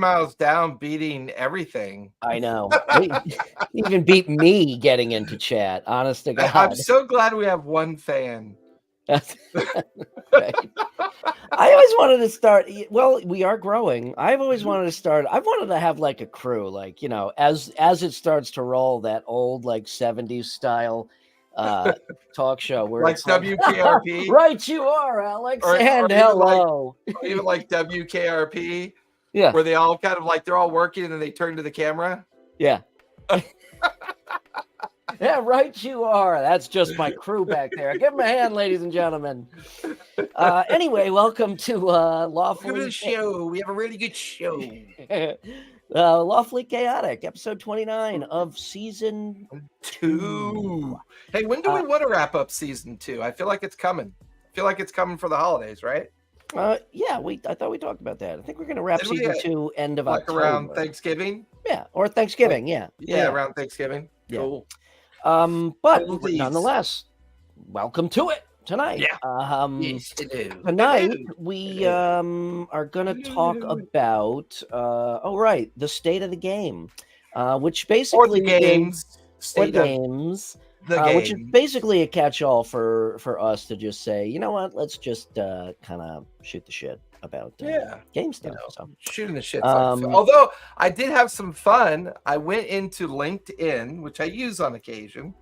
miles down, beating everything. I know. He even beat me getting into chat. Honest to God. I'm so glad we have one fan. Right. I always wanted to start. Well, we are growing. I've always wanted to start. I've wanted to have like a crew, like, you know, as it starts to roll, that old like 70s style talk show where Like it's WKRP. Right, you are, Alex, Or and even hello. or even like WKRP. Yeah. Where they all kind of like they're all working and then they turn to the camera. Yeah. Yeah, right you are. That's just my crew back there. Give them a hand, ladies and gentlemen. Anyway, welcome to Lawfully. Welcome to the show. We have a really good show. Lawfully Chaotic, episode 29 of season 2. Hey, when do we want to wrap up season 2? I feel like it's coming. I feel like it's coming for the holidays, right? Yeah, I thought we talked about that. I think we're going to wrap season 2 end of October. Around Thanksgiving? Yeah, or Thanksgiving, yeah. Yeah, around Thanksgiving. Yeah. Cool. But nonetheless, welcome to it tonight. Yeah. Yes, tonight we are going to talk about the state of the game, which basically games, which is basically a catch-all for us to just say, you know what, let's just kind of shoot the shit about game stuff. So shooting the shit. Although I did have some fun, I went into LinkedIn, which I use on occasion,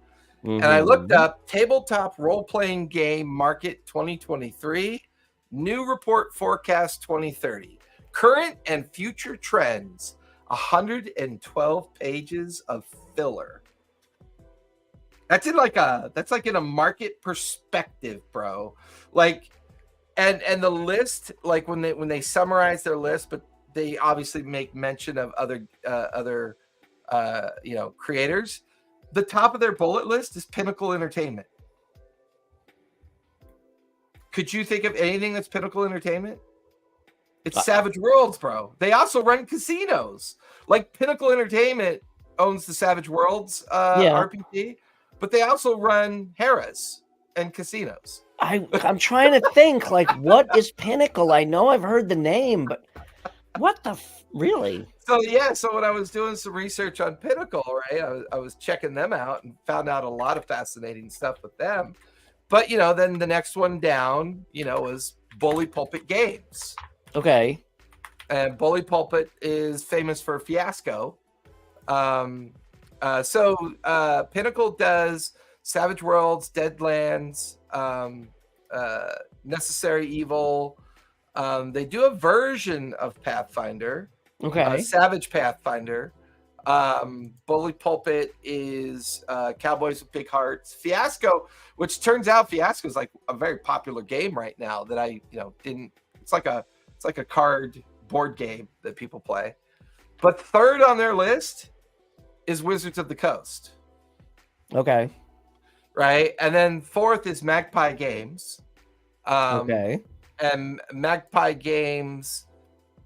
and I looked up tabletop role-playing game market 2023, new report forecast 2030, current and future trends, 112 pages of filler. That's in a market perspective, bro. Like, and the list, like when they summarize their list, but they obviously make mention of other creators. The top of their bullet list is Pinnacle Entertainment. Could you think of anything that's Pinnacle Entertainment? It's Savage Worlds, bro. They also run casinos. Like, Pinnacle Entertainment owns the Savage Worlds RPG, but they also run Harrah's and casinos. I'm trying to think, like, what is Pinnacle? I know I've heard the name, but what the really? So when I was doing some research on Pinnacle, right, I was checking them out and found out a lot of fascinating stuff with them. But, then the next one down, was Bully Pulpit Games. Okay. And Bully Pulpit is famous for Fiasco. Pinnacle does Savage Worlds, Deadlands, Necessary Evil. They do a version of Pathfinder. Okay. Savage Pathfinder. Bully Pulpit is Cowboys with Big Hearts. Fiasco, which turns out Fiasco is like a very popular game right now that I didn't. It's like a card board game that people play. But third on their list is Wizards of the Coast. Okay. Right, and then fourth is Magpie Games. Okay. And Magpie Games,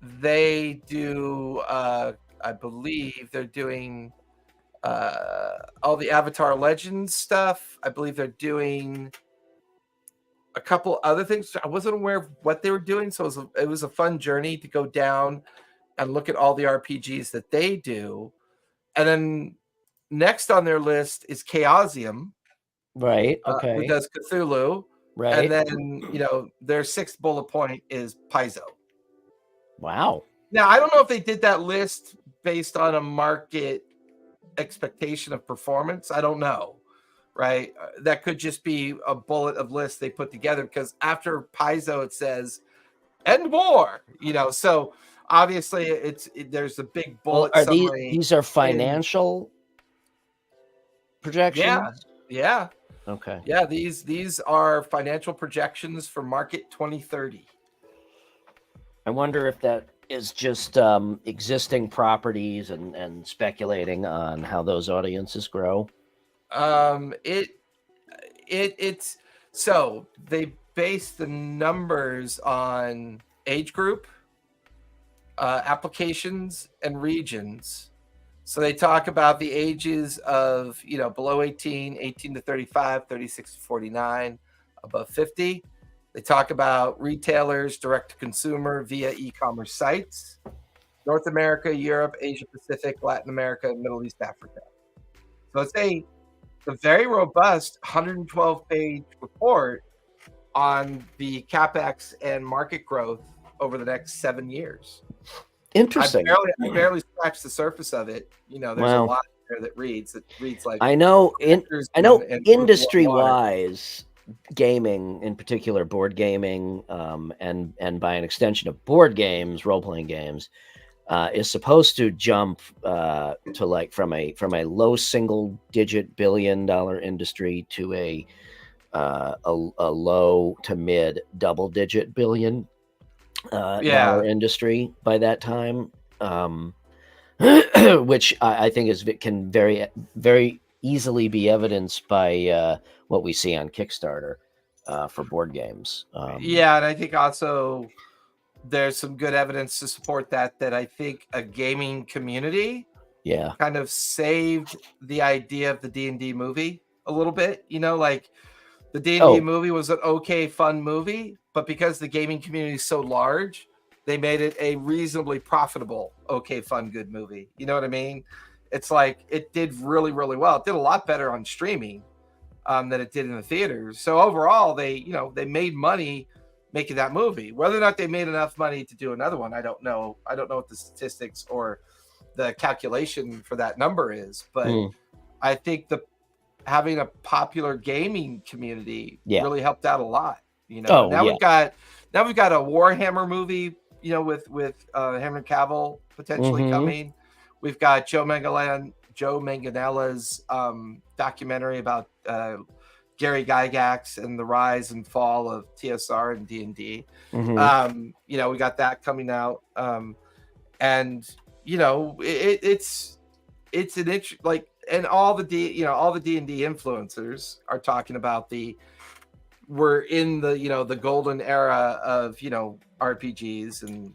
they do, I believe they're doing all the Avatar Legends stuff. I believe they're doing a couple other things. I wasn't aware of what they were doing, so it was a fun journey to go down and look at all the RPGs that they do. And then next on their list is Chaosium. Right. Okay. Who does Cthulhu. Right. And then, their sixth bullet point is Paizo. Wow. Now, I don't know if they did that list based on a market expectation of performance. I don't know. Right. That could just be a bullet of lists they put together, because after Paizo, it says, and more, so obviously there's a big bullet summary. These are financial projections? Yeah. Okay. Yeah, these are financial projections for market 2030. I wonder if that is just existing properties and speculating on how those audiences grow. It's so they base the numbers on age group, applications, and regions. So they talk about the ages of, below 18, 18 to 35, 36 to 49, above 50. They talk about retailers, direct to consumer via e-commerce sites. North America, Europe, Asia Pacific, Latin America, Middle East, Africa. So it's a very robust 112-page report on the CapEx and market growth over the next 7 years. Interesting. I barely scratched the surface of it. There's a lot there that reads like I know industry wise, gaming in particular, board gaming, and by an extension of board games, role-playing games, is supposed to jump to like from a low single-digit billion-dollar industry to a low to mid double-digit billion dollar industry by that time, which I think can very, very easily be evidenced by what we see on Kickstarter for board games. And I think also there's some good evidence to support that I think a gaming community kind of saved the idea of the D&D movie a little bit. Like the D&D movie was an okay, fun movie, but because the gaming community is so large, they made it a reasonably profitable, okay, fun, good movie. You know what I mean? It's like it did really, really well. It did a lot better on streaming than it did in the theaters. So overall, they made money making that movie. Whether or not they made enough money to do another one, I don't know. I don't know what the statistics or the calculation for that number is, but I think having a popular gaming community really helped out a lot. Now we've got a Warhammer movie, with Henry Cavill potentially coming. We've got Joe Manganiello's documentary about Gary Gygax and the rise and fall of TSR and D&D. We got that coming out, and it's an interest, like, and all the D&D influencers are talking about we're in the golden era of RPGs and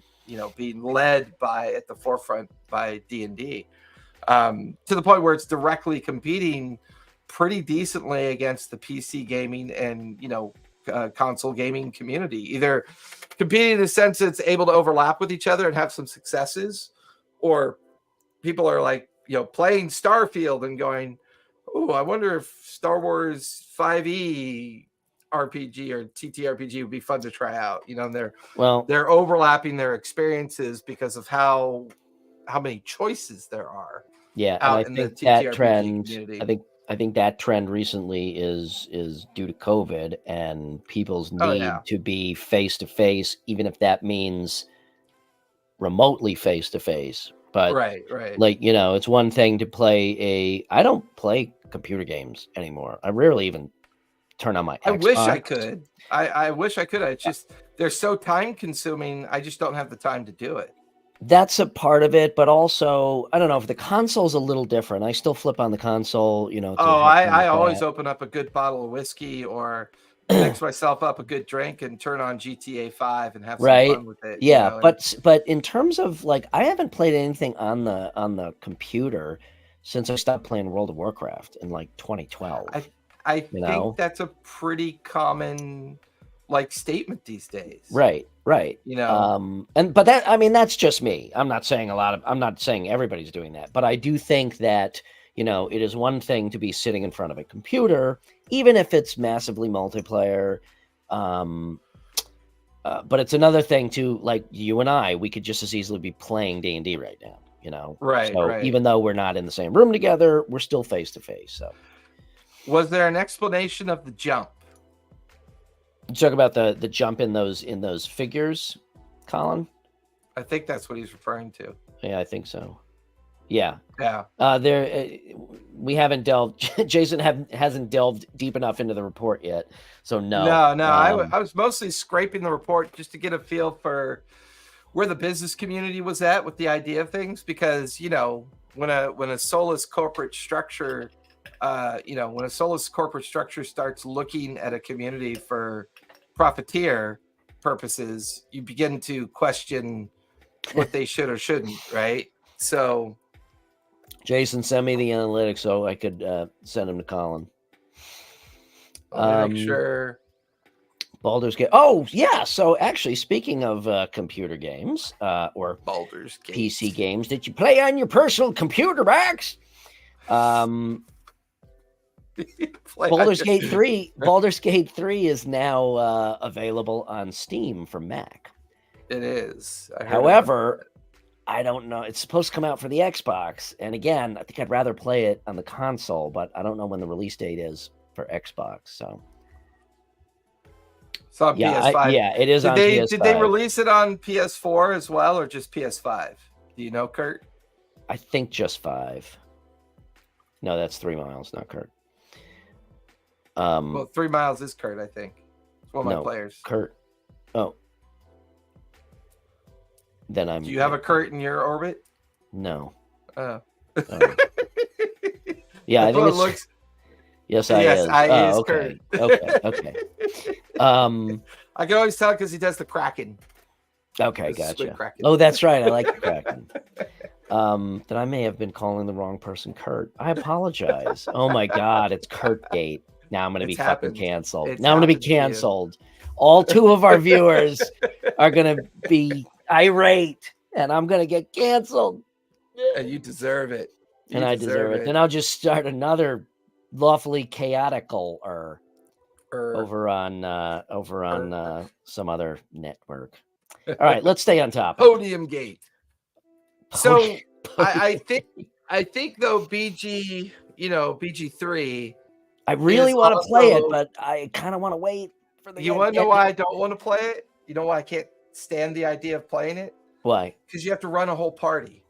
being led at the forefront by D&D, to the point where it's directly competing pretty decently against the PC gaming and console gaming community, either competing in the sense that it's able to overlap with each other and have some successes, or people are like playing Starfield and going, oh, I wonder if Star Wars 5e RPG or TTRPG would be fun to try out. And they're overlapping their experiences because of how many choices there are. Out in the TTRPG community. I think that trend recently is due to COVID and people's need to be face to face, even if that means remotely face to face. But right. Like, it's one thing to play I don't play computer games anymore. I rarely even turn on my Xbox. I wish I could. I wish I could. It's just they're so time consuming. I just don't have the time to do it. That's a part of it, but also I don't know if the console's a little different. I still flip on the console, I always open up a good bottle of whiskey or mix myself up a good drink and turn on GTA 5 and have some fun with it. Yeah, but in terms of like, I haven't played anything on the computer since I stopped playing World of Warcraft in like 2012. I think that's a pretty common statement these days. Right. But that, I mean, that's just me. I'm not saying everybody's doing that, but I do think that, it is one thing to be sitting in front of a computer, even if it's massively multiplayer. But it's another thing to, like, you and I, we could just as easily be playing D&D right now, Right. So even though we're not in the same room together, we're still face to face. So was there an explanation of the jump? You talk about the jump in those figures, Colin? I think that's what he's referring to. Yeah, I think so. Yeah. We haven't delved. Jason hasn't delved deep enough into the report yet, so no. I was mostly scraping the report just to get a feel for where the business community was at with the idea of things, because when a soulless corporate structure. When a soulless corporate structure starts looking at a community for profiteer purposes, you begin to question what they should or shouldn't, right? So, Jason, send me the analytics so I could send them to Colin. I'll make sure. Baldur's Gate. Oh, yeah. So actually, speaking of computer games or Baldur's Gate. PC games that you play on your personal computer, Max. Baldur's Gate 3. Baldur's Gate 3 is now available on Steam for Mac. It is. However, I don't know. It's supposed to come out for the Xbox. And again, I think I'd rather play it on the console, but I don't know when the release date is for Xbox. So it's on PS5. It is on PS5. Did they release it on PS4 as well, or just PS5? Do you know, Kurt? I think just 5. No, that's 3 Miles, not Kurt. Well, 3 Miles is Kurt, I think. It's one of my players. Kurt. Oh. Then I'm. Do you have a Kurt in your orbit? No. Oh. Yeah, I think it looks. Yes, I is. Okay. Okay. I can always tell because he does the Kraken. Okay, gotcha. Oh, that's right. I like the Kraken. Then I may have been calling the wrong person Kurt. I apologize. Oh my God, it's Kurtgate. Now I'm going to be fucking canceled. Now I'm going to be canceled. All 2 of our viewers are going to be irate, and I'm going to get canceled. And you deserve it. And I deserve it. Then I'll just start another Lawfully Chaotical over on some other network. All right, let's stay on top. Podium Gate. So I think though BG3. I really want to play it, but I kind of want to wait for the. You want to know why I don't want to play it? You know why I can't stand the idea of playing it? Why? Because you have to run a whole party.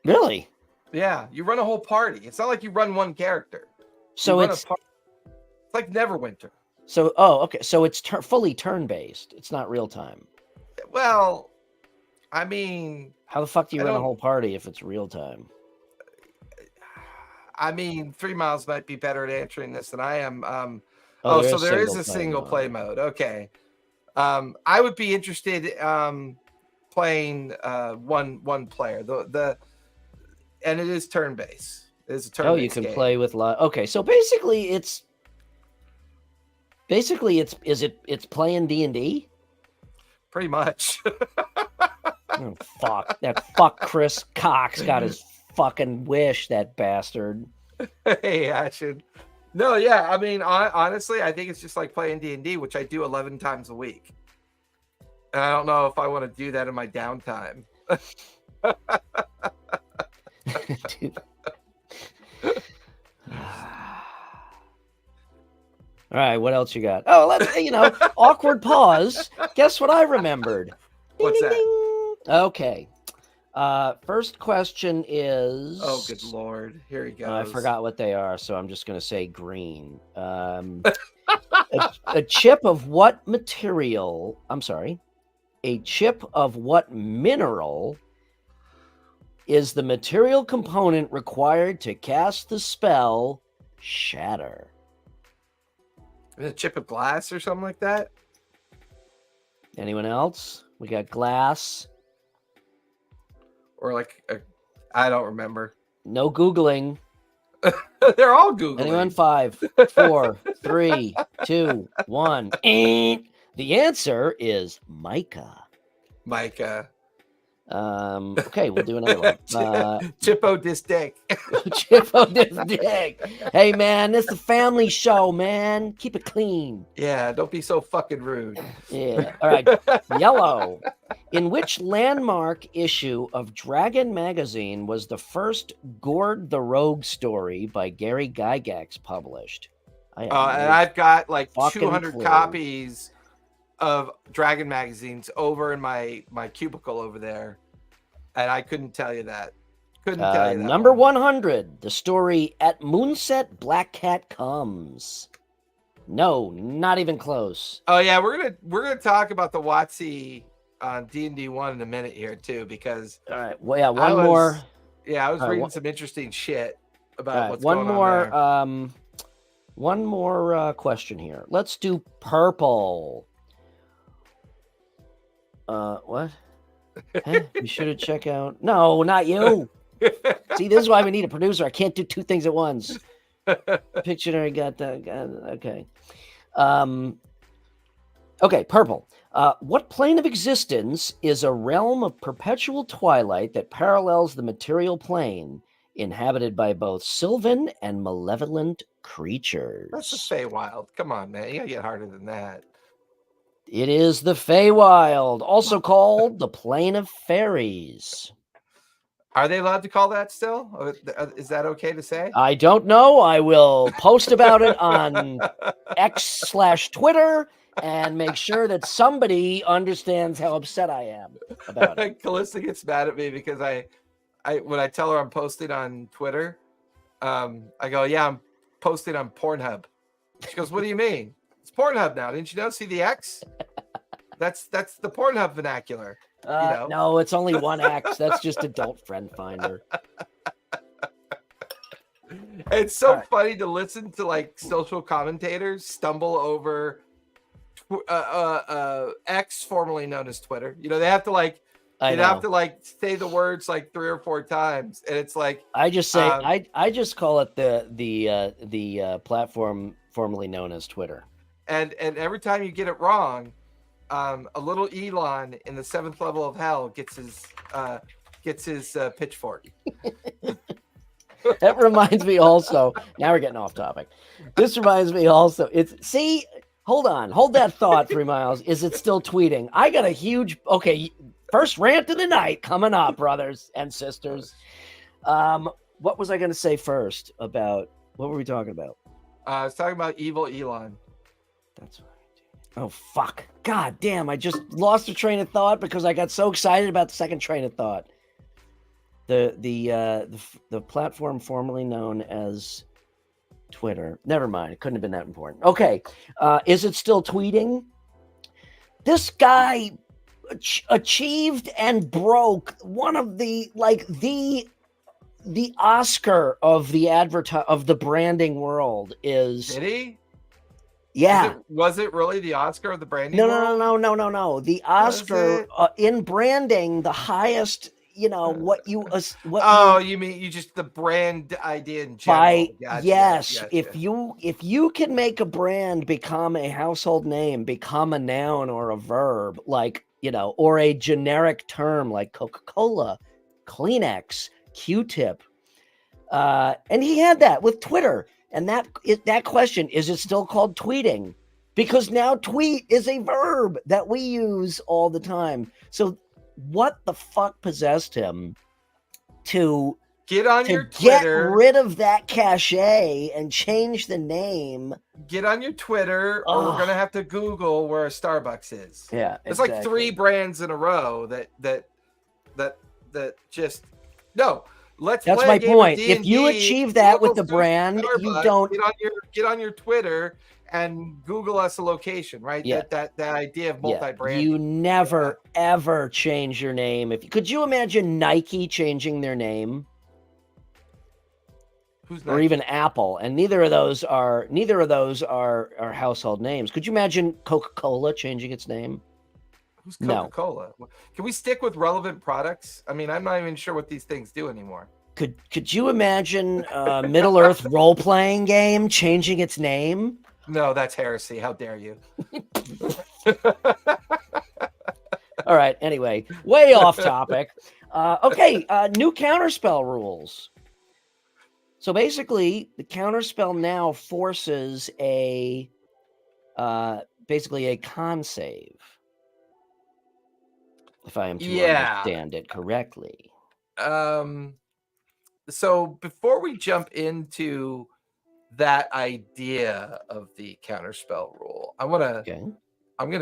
Really? Yeah, you run a whole party. It's not like you run one character. So it's like Neverwinter. So okay. So it's fully turn-based. It's not real time. Well, I mean, how the fuck do you run a whole party if it's real time? I mean, 3 Miles might be better at answering this than I am. So there is a single play mode. Okay. I would be interested playing one player. And it is turn-based. It's a turn-based you can game. play with okay, so basically it's playing D&D? Pretty much. Oh, fuck. That fuck Chris Cox got his fucking wish, that bastard. Hey, I should. No, yeah. I mean, honestly, I think it's just like playing D&D, which I do 11 times a week. And I don't know if I want to do that in my downtime. All right, what else you got? Oh, let's awkward pause. Guess what I remembered? What's ding, that? Ding. Okay. First question is. Oh, good Lord! Here he goes. I forgot what they are, so I'm just going to say green. A chip of what material? I'm sorry. A chip of what mineral is the material component required to cast the spell Shatter? A chip of glass or something like that? Anyone else? We got glass. Or like, I don't remember. No Googling. They're all Googling. Anyone? 5, 4, 3, 2, 1. The answer is mica. Mica. Okay, we'll do another one. Chippo dis dick. Chippo dis dick. Hey man, this is a family show, man. Keep it clean. Yeah, don't be so fucking rude. Yeah. All right. Yellow. In which landmark issue of Dragon magazine was the first Gord the Rogue story by Gary Gygax published? And I've got like fucking 200 clue. copies of Dragon magazines over in my cubicle over there, and I couldn't tell you that. Number 100, the story At Moonset Black Cat Comes. No, not even close. Oh yeah, we're gonna talk about the WotC on D&D 1 in a minute here too, because all right, well, yeah, one more. Yeah, I was reading some interesting shit about what's going on there. One more question here. Let's do purple. What? Hey, you should have checked out. No, not you. See, this is why we need a producer. I can't do two things at once. Pictionary got that. Okay. Okay, purple. What plane of existence is a realm of perpetual twilight that parallels the material plane, inhabited by both sylvan and malevolent creatures? That's the Feywild. Come on, man. You gotta get harder than that. It is the Feywild, also called the Plane of Fairies. Are they allowed to call that still? Is that okay to say? I don't know. I will post about it on X/Twitter and make sure that somebody understands how upset I am about it. Calista gets mad at me because I when I tell her I'm posting on Twitter, I go, yeah, I'm posting on Pornhub. She goes, what do you mean? It's Pornhub now. Didn't you know? See the X? That's the Pornhub vernacular. No, it's only one X. That's just adult friend finder. It's so funny to listen to like social commentators stumble over X, formerly known as Twitter. They have to like say the words like 3 or 4 times, and it's like I just say I just call it the platform formerly known as Twitter. And every time you get it wrong, a little Elon in the 7th level of hell gets his pitchfork. That reminds me also. Now we're getting off topic. This reminds me also. Hold that thought, 3 miles. Is it still tweeting? I got a huge. Okay, first rant of the night coming up, brothers and sisters. What was I going to say first about? What were we talking about? I was talking about evil Elon. That's right. Oh fuck! God damn! I just lost a train of thought because I got so excited about the second train of thought. The platform formerly known as Twitter. Never mind. It couldn't have been that important. Okay. Is it still tweeting? This guy achieved and broke one of the Oscar of the branding world. Did he? Yeah. Was it really the Oscar of the branding world? No. The Oscar in branding, the highest. You mean you just the brand idea in general? Yes. If you can make a brand become a household name, become a noun or a verb, or a generic term like Coca-Cola, Kleenex, Q-tip, and he had that with Twitter. And that question, is it still called tweeting? Because now tweet is a verb that we use all the time. So what the fuck possessed him to get your Twitter, get rid of that cachet and change the name? Get on your Twitter, or we're gonna have to Google where a Starbucks is. Yeah, it's like 3 brands in a row that just no. That's my point. If you achieve that with the brand, Starbucks, you don't get on your Twitter and Google us a location, right? Yeah. That idea of multi-brand. You never ever change your name. Could you imagine Nike changing their name? Who's Nike? Or even Apple, and neither of those are household names. Could you imagine Coca-Cola changing its name? Who's Coca-Cola? No. Can we stick with relevant products? I mean, I'm not even sure what these things do anymore. Could you imagine Middle Earth role-playing game changing its name? No, that's heresy. How dare you? All right. Anyway, way off topic. Okay. New counterspell rules. So basically, the counterspell now forces basically a con save. If I am to understand it correctly. So before we jump into that idea of the counterspell rule, I'm gonna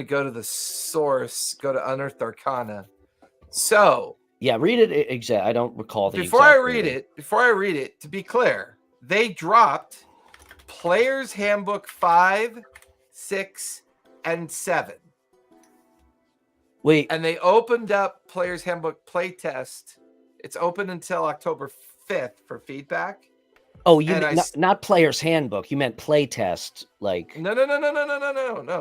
go to the source, go to Unearthed Arcana. So yeah, read it exactly. I don't recall the before I read it, to be clear, they dropped Player's Handbook 5, 6, and 7. Wait. And they opened up Player's Handbook playtest. It's open until October 5th for feedback. Oh, not Player's Handbook. You meant playtest, like No.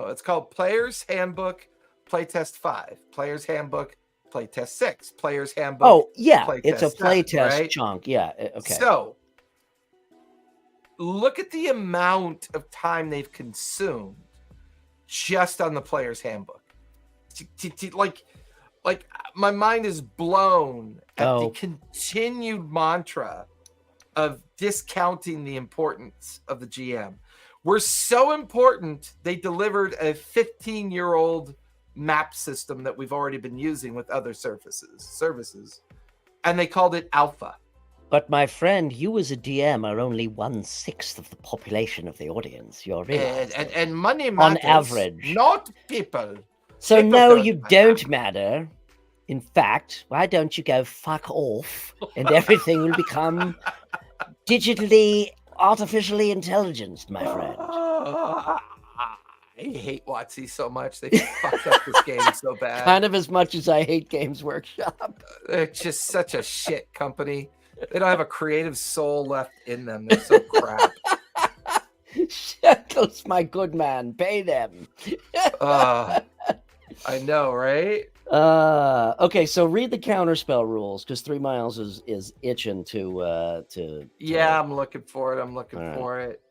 It's called Player's Handbook Playtest 5, Player's Handbook Playtest 6, Player's Handbook. Oh, yeah, it's a playtest chunk. Yeah, okay. So look at the amount of time they've consumed just on the player's handbook. Like my mind is blown at the continued mantra of discounting the importance of the GM. We're so important, they delivered a 15-year-old map system that we've already been using with other services, and they called it Alpha. But my friend, you as a DM are only 1/6 of the population of the audience. You're realizing. And money matters, on average, not people. So people no, you don't matter. In fact, why don't you go fuck off, and everything will become digitally, artificially intelligent, my friend. I hate WotC so much. They fucked up this game so bad. Kind of as much as I hate Games Workshop. They're just such a shit company. They don't have a creative soul left in them. They're so crap. Shackles, my good man, pay them. I know, right? Okay, so read the counterspell rules, because 3 Miles is itching to Yeah, I'm looking for it. I'm looking for it.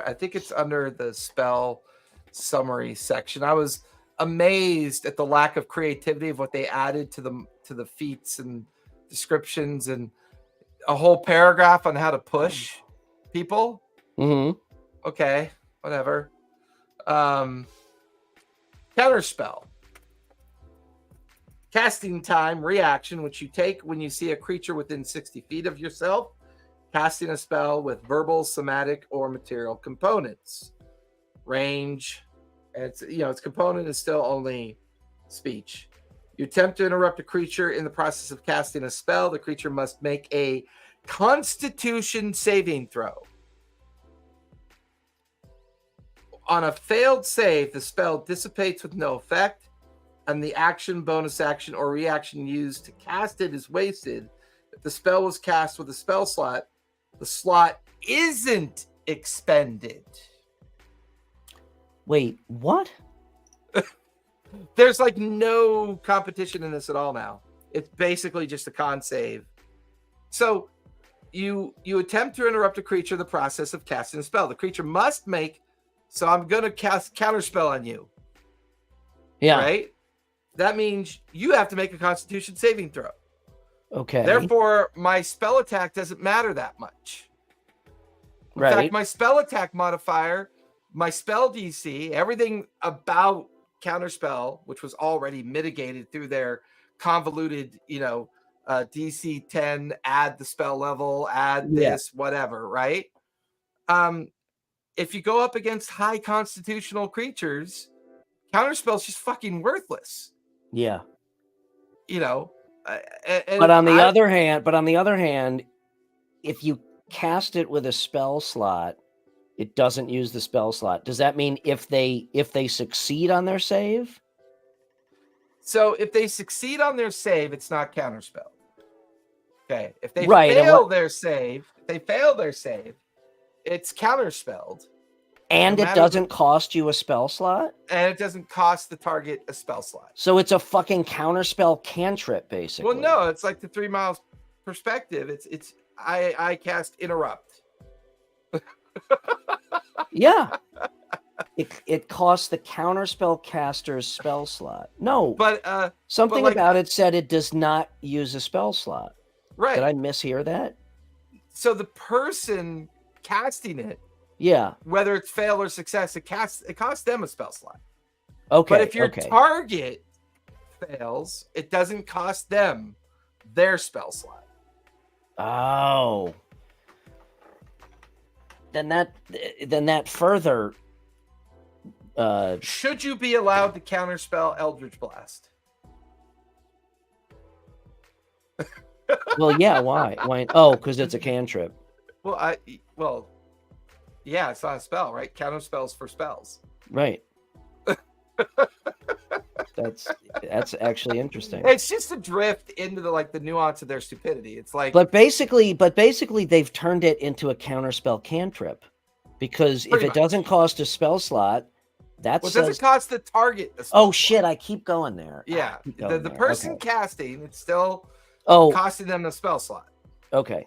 I think it's under the spell summary section. I was amazed at the lack of creativity of what they added to the feats and descriptions, and a whole paragraph on how to push people. Okay, whatever. Counterspell. Casting time reaction, which you take when you see a creature within 60 feet of yourself, casting a spell with verbal, somatic, or material components. Range, and its component is still only speech. You attempt to interrupt a creature in the process of casting a spell. The creature must make a Constitution saving throw. On a failed save, the spell dissipates with no effect, and the action, bonus action, or reaction used to cast it is wasted. If the spell was cast with a spell slot, the slot isn't expended. Wait, what? There's like no competition in this at all now. It's basically just a con save. So you attempt to interrupt a creature in the process of casting a spell. The creature must make, so I'm going to cast counterspell on you. Yeah. Right? That means you have to make a Constitution saving throw. Okay. Therefore, my spell attack doesn't matter that much. In fact, my spell attack modifier, my spell DC, everything about counterspell, which was already mitigated through their convoluted, DC 10, add the spell level, add this, whatever, right? If you go up against high constitutional creatures, counterspell's just fucking worthless. Yeah. But on the other hand, if you cast it with a spell slot, it doesn't use the spell slot. Does that mean if they succeed on their save? So if they succeed on their save, it's not counterspell. Okay. If they fail their save, it's counterspelled. And it doesn't cost you a spell slot? And it doesn't cost the target a spell slot. So it's a fucking counterspell cantrip, basically. Well, no, it's like the 3 Miles perspective. I cast interrupt. Yeah. It costs the counterspell caster's spell slot. No. But something about it said it does not use a spell slot. Right. Did I mishear that? So the person casting it, yeah, whether it's fail or success, it costs them a spell slot. Okay. But if your target fails, it doesn't cost them their spell slot. Oh. Then that further should you be allowed to counterspell Eldritch Blast? Well, yeah, why? Oh, because it's a cantrip. Yeah, it's not a spell, right? Counterspells for spells. Right. That's actually interesting. It's just a drift into the nuance of their stupidity. It's like, but basically they've turned it into a counterspell cantrip, because if it doesn't cost a spell slot, it doesn't cost the target a spell slot. Shit, I keep going there. Yeah, the person casting, it's still costing them the spell slot. Okay.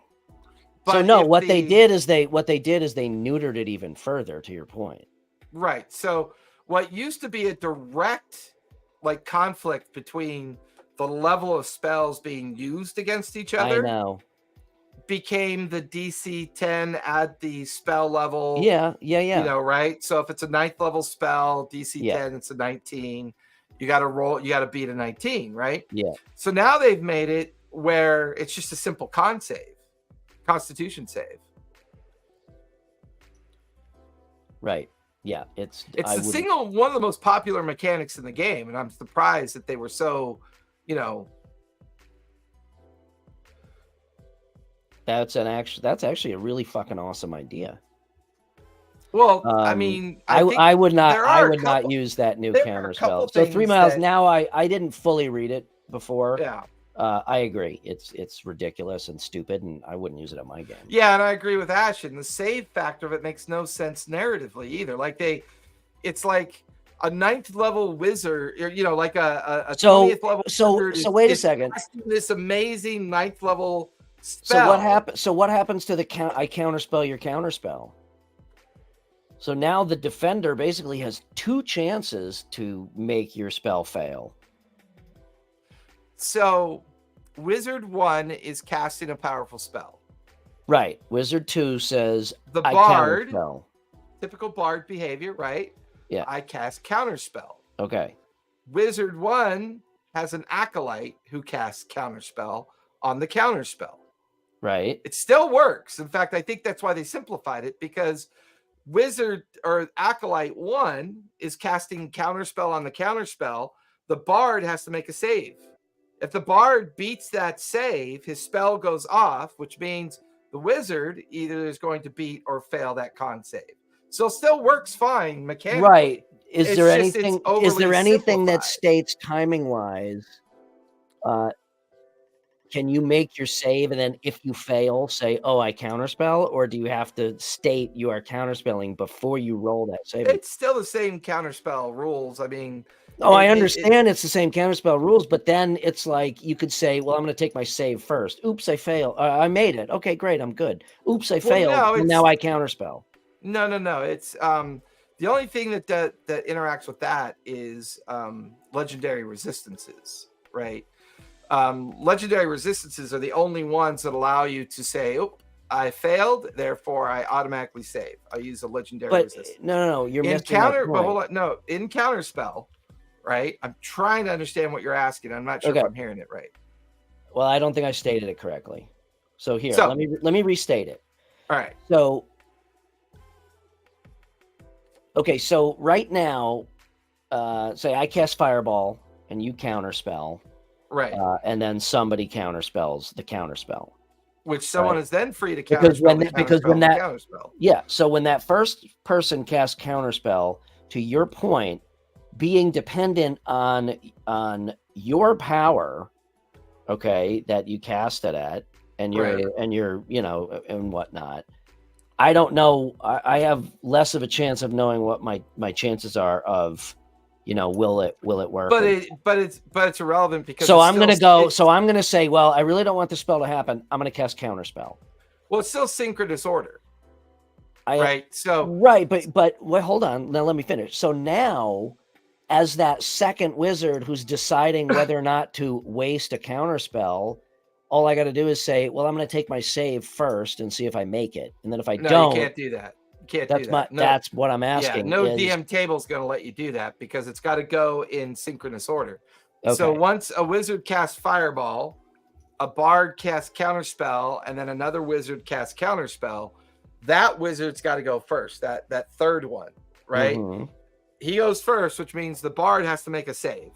But so no, what they did is they neutered it even further, to your point. Right. So what used to be a direct like conflict between the level of spells being used against each other. I know. Became the DC 10 at the spell level. Yeah. You know, right? So if it's a 9th level spell, DC 10, it's a 19. You got to beat a 19, right? Yeah. So now they've made it where it's just a simple constitution save. Right. Yeah. It's one of the most popular mechanics in the game, and I'm surprised that they were so, you know. That's actually a really fucking awesome idea. Well, I mean, I would not use that new counter spell. So 3 miles now. I didn't fully read it before. Yeah. I agree. It's ridiculous and stupid, and I wouldn't use it in my game. Yeah, and I agree with Ash. And the save factor of it makes no sense narratively either. Like it's like a 9th level wizard, you know, like a 20th level. So wait a second. This amazing 9th level spell. So what happens to I counterspell your counterspell? So now the defender basically has 2 chances to make your spell fail. So Wizard 1 is casting a powerful spell. Right. Wizard 2 says the Bard, typical Bard behavior, right? Yeah. I cast counterspell. Okay. Wizard 1 has an acolyte who casts counterspell on the counterspell. Right. It still works. In fact, I think that's why they simplified it, because Wizard or Acolyte 1 is casting counterspell on the counterspell. The Bard has to make a save. If the Bard beats that save, his spell goes off, which means the Wizard either is going to beat or fail that con save. So it still works fine mechanically. Right. Is there anything that states timing wise? Can you make your save and then if you fail, say, "Oh, I counterspell," or do you have to state you are counterspelling before you roll that save? It's still the same counterspell rules. I mean, I understand it's the same counterspell rules, but then it's like you could say, "Well, I'm going to take my save first. Oops, I failed. I made it. Okay, great, I'm good. Oops, I failed. And now I counterspell." No. It's the only thing that interacts with that is legendary resistances, right? Legendary resistances are the only ones that allow you to say, "Oh, I failed, therefore I automatically save." I use a legendary resistance. No, you're in counter. But hold on, no, in counterspell, right? I'm trying to understand what you're asking. I'm not sure if I'm hearing it right. Well, I don't think I stated it correctly. So here, let me restate it. All right. So, okay, so right now, say I cast Fireball and you counterspell. Right. And then somebody counterspells the counterspell. Which someone is then free to counterspell. Yeah. So when that first person casts counterspell, to your point, being dependent on your power, okay, that you cast it at, and you're you know, and whatnot. I don't know. I have less of a chance of knowing what my chances are of, you know, will it work? But it's irrelevant because I'm gonna say, well, I really don't want the spell to happen. I'm gonna cast counterspell. Well, it's still synchronous order. Right. So but well, hold on. Now let me finish. So now, as that second wizard who's deciding whether or not to waste a counterspell, all I got to do is say, well, I'm going to take my save first and see if I make it, and then if I don't, you can't do that. That's what I'm asking. Yeah, DM table is going to let you do that because it's got to go in synchronous order. Okay. So once a wizard casts Fireball, a Bard casts Counterspell, and then another wizard casts Counterspell, that wizard's got to go first. That third one, right? Mm-hmm. He goes first, which means the Bard has to make a save.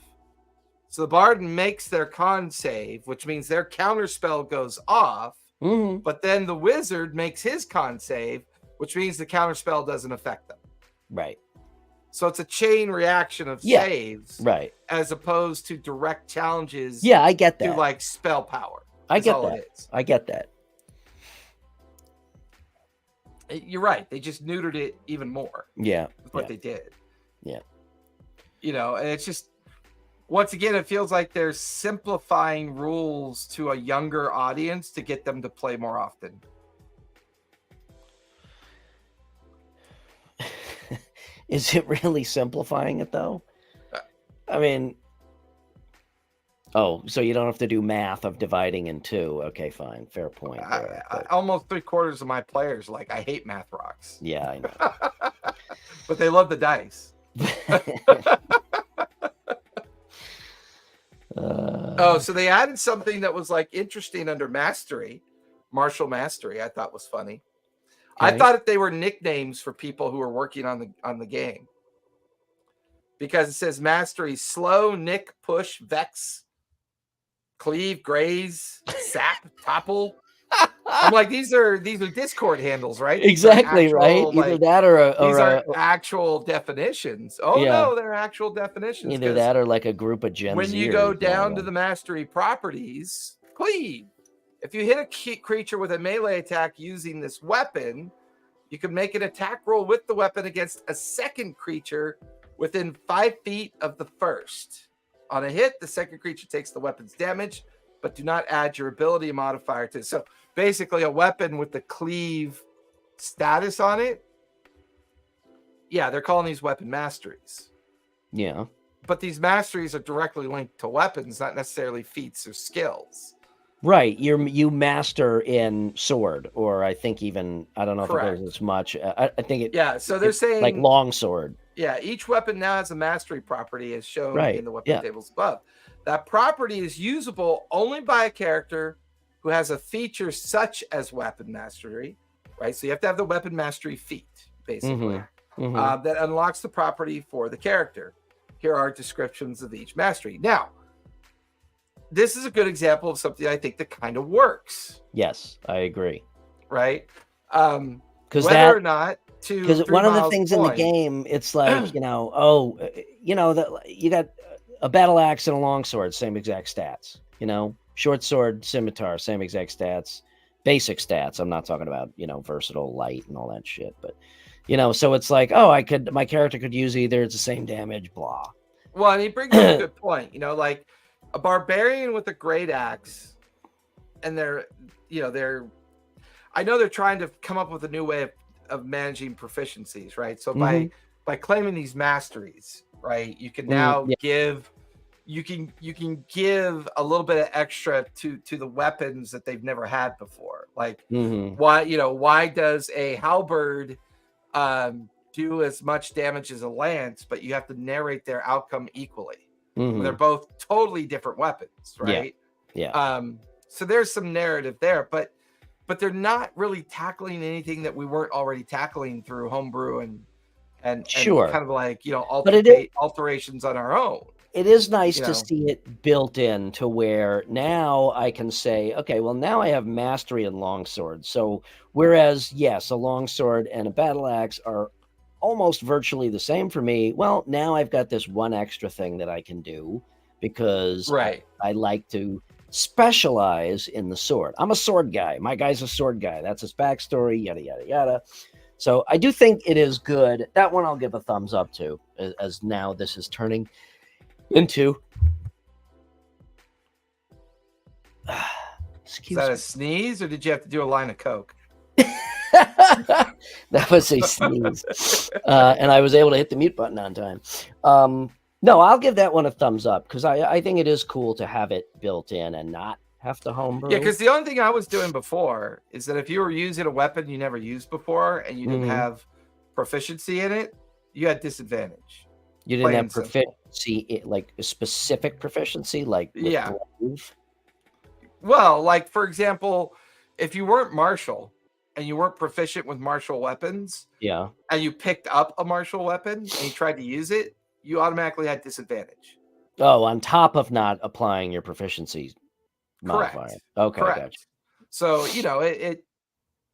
So the Bard makes their con save, which means their Counterspell goes off. Mm-hmm. But then the wizard makes his con save, which means the counterspell doesn't affect them. Right. So it's a chain reaction of saves, right, as opposed to direct challenges. Yeah, I get that. To like spell power. I get that. You're right. They just neutered it even more. Yeah. With what they did. Yeah. You know, and it's just, once again, it feels like they're simplifying rules to a younger audience to get them to play more often. Is it really simplifying it though? I mean, oh, so you don't have to do math of dividing in two. Okay, fine, fair point. Almost 3/4 of my players I hate math rocks. Yeah, I know. But they love the dice. So they added something that was interesting under mastery, martial mastery. I thought was funny. Okay. I thought that they were nicknames for people who were working on the game, because it says mastery: slow, nick, push, vex, cleave, graze, sap, topple. I'm like, these are Discord handles, right? Exactly, actual, right? Either that or these are actual definitions. Oh yeah. No, they're actual definitions. Either that or a group of Gen When you go down to the mastery properties, cleave. If you hit a creature with a melee attack using this weapon, you can make an attack roll with the weapon against a second creature within 5 feet of the first. On a hit, the second creature takes the weapon's damage, but do not add your ability modifier to it. So basically a weapon with the cleave status on it. Yeah, they're calling these weapon masteries. Yeah. But these masteries are directly linked to weapons, not necessarily feats or skills. Right. You master in sword, or I think even, I don't know if it goes as much. I think it. Yeah. So they're saying long sword. Yeah. Each weapon now has a mastery property as shown in the weapon tables above. That property is usable only by a character who has a feature such as weapon mastery, right? So you have to have the weapon mastery feat, basically, that unlocks the property for the character. Here are descriptions of each mastery. Now, this is a good example of something I think that kind of works. Yes, I agree. Right? Because whether or not to, because one of the things in the game, it's like, you know, that you got a battle axe and a long sword, same exact stats. You know, short sword, scimitar, same exact stats, basic stats. I'm not talking about, versatile, light, and all that shit. But, so it's like, my character could use either. It's the same damage, blah. Well, and he brings up a good point. Like a barbarian with a great axe, and I know they're trying to come up with a new way of managing proficiencies, right? So by claiming these masteries, right, you can now give a little bit of extra to the weapons that they've never had before. Like why does a halberd do as much damage as a lance, but you have to narrate their outcome equally? They're both totally different weapons, right? Yeah. So there's some narrative there, but they're not really tackling anything that we weren't already tackling through homebrew and sure, kind of alterations on our own. It is nice to see it built in to where now I can say, okay, well, now I have mastery in longsword. So whereas, yes, a longsword and a battle axe are almost virtually the same for me, well, now I've got this one extra thing that I can do because I like to specialize in the sword. I'm a sword guy. My guy's a sword guy. That's his backstory, yada, yada, yada. So I do think it is good. That one I'll give a thumbs up to, as now this is turning into... Excuse me. Is that a sneeze, or did you have to do a line of Coke? That was a sneeze. And I was able to hit the mute button on time. No, I'll give that one a thumbs up because I think it is cool to have it built in and not have to homebrew. Yeah, because the only thing I was doing before is that if you were using a weapon you never used before and you didn't have proficiency in it, you had disadvantage. You didn't have proficiency, like a specific proficiency, like glove? Well, like for example, if you weren't martial and you weren't proficient with martial weapons, and you picked up a martial weapon and you tried to use it, you automatically had disadvantage. Oh, on top of not applying your proficiency modifier. Correct. Okay, correct. Gotcha. So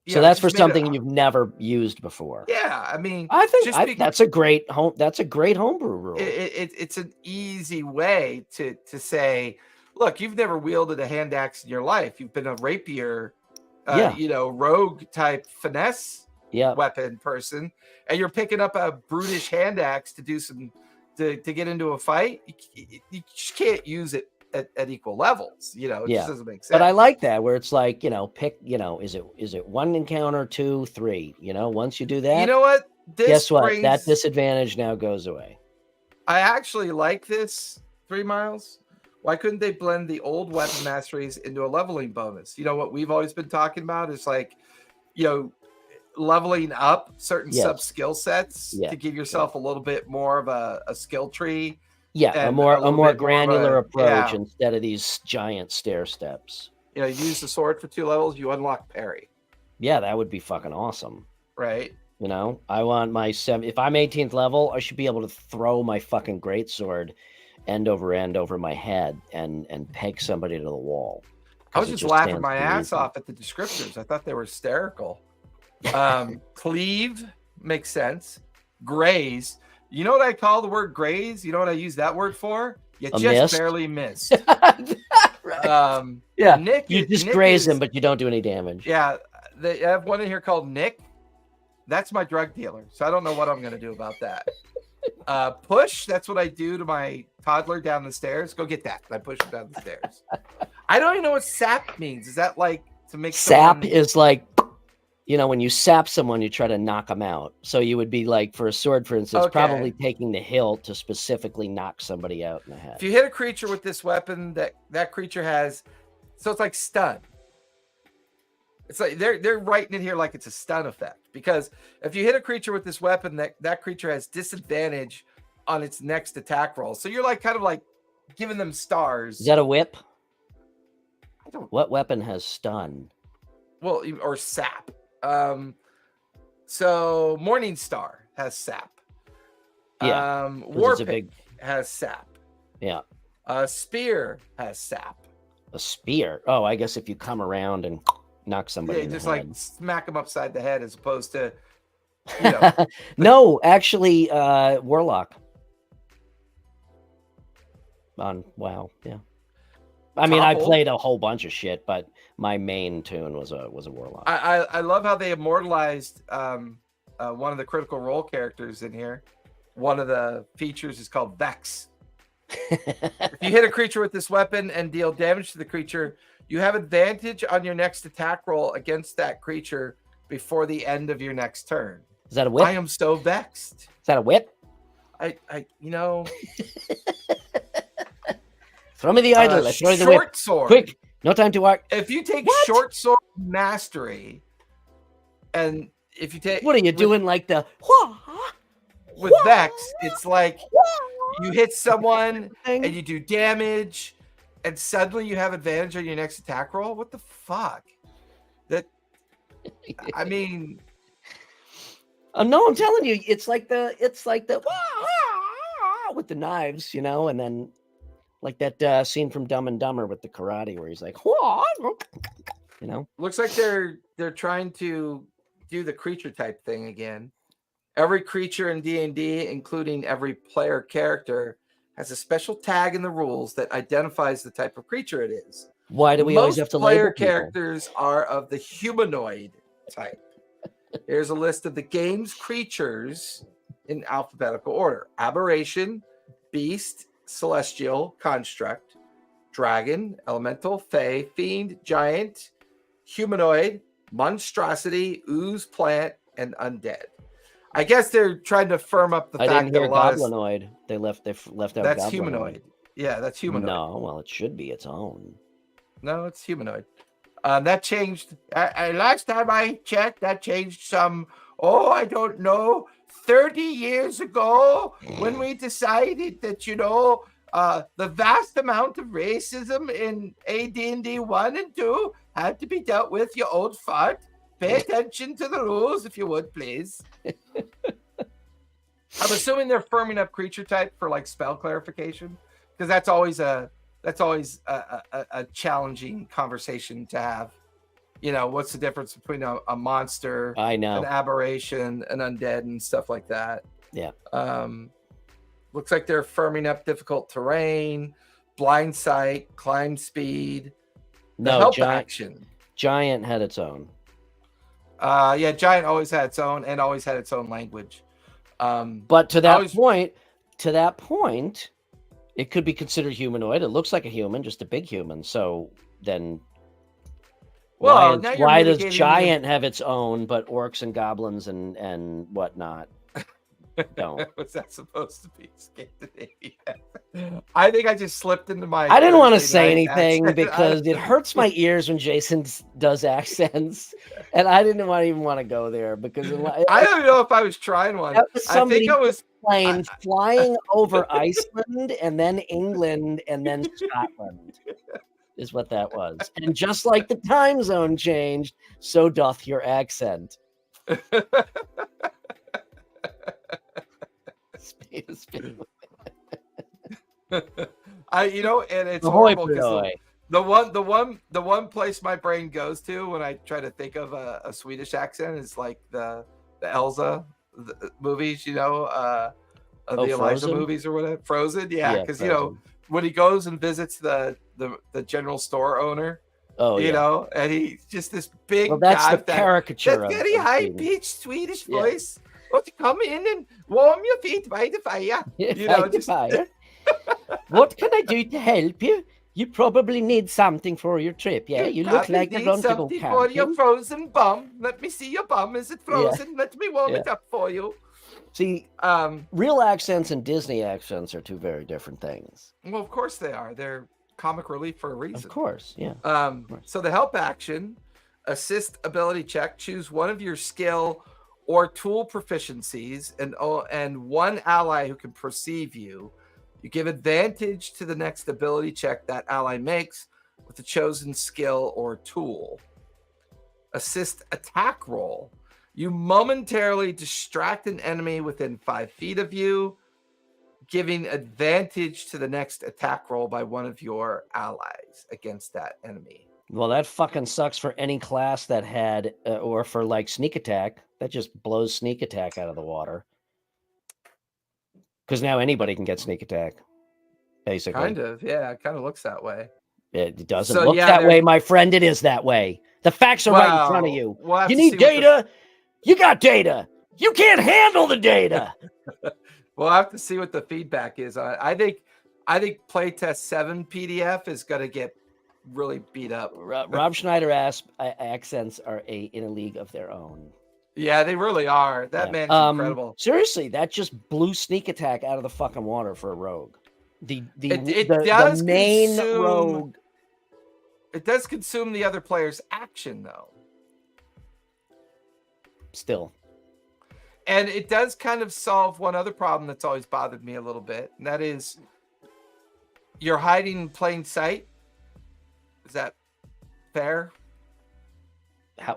so that's for something you've never used before. Yeah, I mean, I think that's a great homebrew rule. It's an easy way to say, look, you've never wielded a hand axe in your life. You've been a rapier, rogue type finesse weapon person, and you're picking up a brutish hand axe to do to get into a fight. You just can't use it at equal levels. It just doesn't make sense. But I like that where it's like, pick, is it one encounter, 2, 3, once you do that. You know what? Guess what? That disadvantage now goes away. I actually like this 3 miles. Why couldn't they blend the old weapon masteries into a leveling bonus? You know what we've always been talking about is like, you know, leveling up certain sub skill sets to give yourself a little bit more of a skill tree. Yeah, a more granular approach instead of these giant stair steps. You know, you use the sword for 2 levels, you unlock parry. Yeah, that would be fucking awesome. Right. You know, I want my if I'm 18th level, I should be able to throw my fucking greatsword end over my head and peg somebody to the wall. I was just laughing my ass off at the descriptors. I thought they were hysterical. Cleave makes sense. Graze. You know what I call the word graze? You know what I use that word for? You just barely missed. Right. Yeah. Nick, you just graze him, but you don't do any damage. Yeah. They have one in here called Nick. That's my drug dealer. So I don't know what I'm going to do about that. Push. That's what I do to my toddler down the stairs. Go get that. I push him down the stairs. I don't even know what sap means. Is that like to make sap is like, you know, when you sap someone, you try to knock them out. So you would be like, for a sword, for instance, probably taking the hilt to specifically knock somebody out in the head. If you hit a creature with this weapon, that creature has, so it's like stun. It's like they're writing it here like it's a stun effect, because if you hit a creature with this weapon, that creature has disadvantage on its next attack roll. So you're like kind of like giving them stars. Is that a whip? What weapon has stun? Well, or sap. So Morningstar has sap. Yeah. Warpick has sap. Yeah. Spear has sap. A spear? Oh, I guess if you come around and knock somebody in the just head. Like smack them upside the head, as opposed to, you know. No, actually, Warlock. On WoW, yeah. I mean, I played a whole bunch of shit, but my main tune was a Warlock. I love how they immortalized one of the critical role characters in here. One of the features is called Vex. If you hit a creature with this weapon and deal damage to the creature, you have advantage on your next attack roll against that creature before the end of your next turn. Is that a whip? I am so vexed. Is that a whip? You know. Throw me the idol. Let's throw the whip. Short sword. Quick. No time to work. If you take short sword mastery, and if you take, what are you doing? Like the with Vex, it's like you hit someone and you do damage, and suddenly you have advantage on your next attack roll. What the fuck? I mean, no, I'm telling you, it's like the with the knives, you know, and then. Like that scene from Dumb and Dumber with the karate where he's like, you know? Looks like they're trying to do the creature type thing again. Every creature in D&D, including every player character, has a special tag in the rules that identifies the type of creature it is. Why do we always have to label player characters are of the humanoid type. Here's a list of the game's creatures in alphabetical order. Aberration, Beast, Celestial, Construct, Dragon, Elemental, Fae, Fiend, Giant, Humanoid, Monstrosity, Ooze, Plant, and Undead. I guess they're trying to firm up the fact that Goblinoid. They left out. That's Goblinoid. humanoid. Yeah, that's humanoid. No, well, it should be its own. No, it's humanoid. That changed. Last time I checked, that changed some. Oh, I don't know. 30 years ago, when we decided that, you know, the vast amount of racism in AD&D 1 and 2 had to be dealt with, you old fart. Pay attention to the rules, if you would, please. I'm assuming they're firming up creature type for like spell clarification, because that's always a challenging conversation to have. You know, what's the difference between a monster, an aberration, an undead, and stuff like that. Yeah. Looks like they're firming up difficult terrain, blind sight, climb speed. Help action. Giant had its own. Yeah, Giant always had its own and always had its own language. But to that point, it could be considered humanoid. It looks like a human, just a big human. So then. Well, now you're why does mitigating giant have its own, but orcs and goblins and whatnot don't? Was that supposed to be Scandinavian? I think I just slipped into my. I didn't want to Thursday say night anything accent. because it hurts my ears when Jason does accents, and I didn't even want to go there because I don't know if I was trying one. that was I think I was. plane flying over Iceland and then England and then Scotland is what that was. And just like the time zone changed, so doth your accent. And it's Ahoy, horrible because the one place my brain goes to when I try to think of a Swedish accent is like the Elsa movies, the Eliza Frozen? movies or whatever. Frozen, yeah, because Frozen. When he goes and visits the general store owner, and he's just this big that's guy the caricature that of very high pitched Swedish voice. Won't you come in and warm your feet by the fire? Fire. What can I do to help you? You probably need something for your trip. Yeah, you look like you're going to go camping. For your frozen bum. Let me see your bum. Is it frozen? Yeah. Let me warm it up for you. See, real accents and Disney accents are two very different things. Well, of course they are. They're comic relief for a reason. Of course, yeah. So the help action, assist ability check, choose one of your skill or tool proficiencies and one ally who can perceive you. You give advantage to the next ability check that ally makes with the chosen skill or tool. Assist attack roll. You momentarily distract an enemy within 5 feet of you, giving advantage to the next attack roll by one of your allies against that enemy. Well, that fucking sucks for any class that had, or for like sneak attack. That just blows sneak attack out of the water. Because now anybody can get sneak attack, basically. Kind of, yeah. It kind of looks that way. It doesn't look that way, my friend. It is that way. The facts are right in front of you. You need data. You got data. You can't handle the data. We'll have to see what the feedback is. I think playtest 7 PDF is going to get really beat up. Rob Schneider accents are in a league of their own. Yeah, they really are. That man's incredible. Seriously, that just blew sneak attack out of the fucking water for a rogue. The main rogue. It does consume the other player's action, though. Still. And it does kind of solve one other problem that's always bothered me a little bit, and that is you're hiding in plain sight. Is that fair?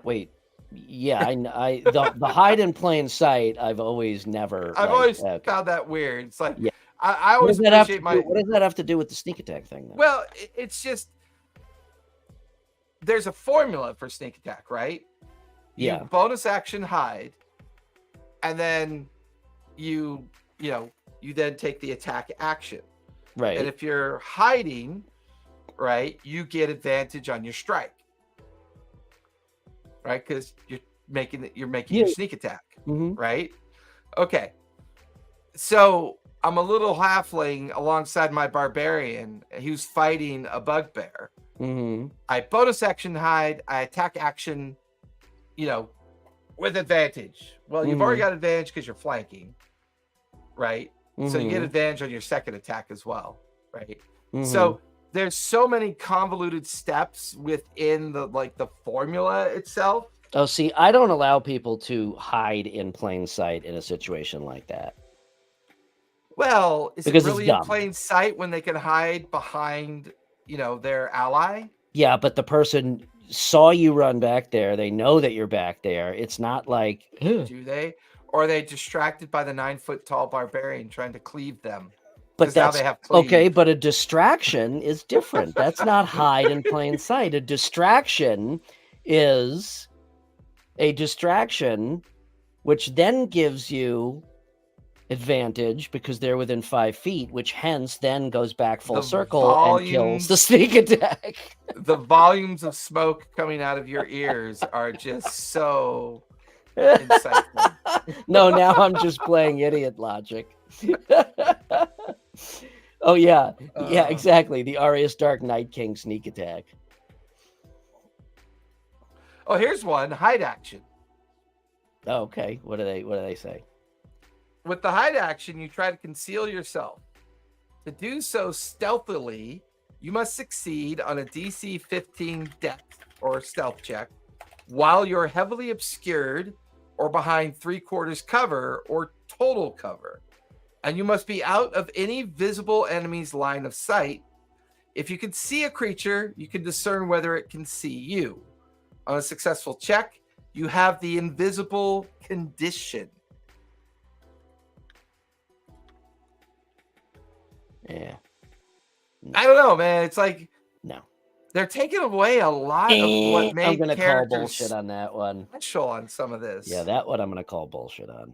Wait. Yeah, the hide in plain sight. I've always always found that weird. It's like I always appreciate what does that have to do with the sneak attack thing? Though? Well, it's just there's a formula for sneak attack, right? Yeah. You bonus action hide, and then you then take the attack action. Right. And if you're hiding, right, you get advantage on your strike. Right, because you're making your sneak attack, right? Okay, so I'm a little halfling alongside my barbarian who's fighting a bugbear. I bonus action hide, I attack action, with advantage. Well, you've already got advantage because you're flanking, right? So you get advantage on your second attack as well, right? So there's so many convoluted steps within the formula itself. Oh, see, I don't allow people to hide in plain sight in a situation like that. Well, is it really in plain sight when they can hide behind, their ally? Yeah, but the person saw you run back there. They know that you're back there. It's not like... Do they? Or are they distracted by the 9-foot-tall barbarian trying to cleave them? But now they have okay, but a distraction is different. That's not hide in plain sight. A distraction is a distraction, which then gives you advantage because they're within 5 feet, which hence then goes back full circle and kills the sneak attack. The volumes of smoke coming out of your ears are just so insightful. No, now I'm just playing idiot logic. Oh yeah, exactly. The Arya Stark Night King sneak attack. Oh, here's one. Hide action. Oh, okay. What do they say? With the hide action, you try to conceal yourself. To do so stealthily, you must succeed on a DC 15 depth or stealth check while you're heavily obscured or behind 3/4 cover or total cover. And you must be out of any visible enemy's line of sight. If you can see a creature, you can discern whether it can see you. On a successful check, you have the invisible condition. Yeah. I don't know, man. It's like no, they're taking away a lot of what made I'm gonna call characters bullshit on that one. special on some of this. Yeah, that one I'm gonna call bullshit on.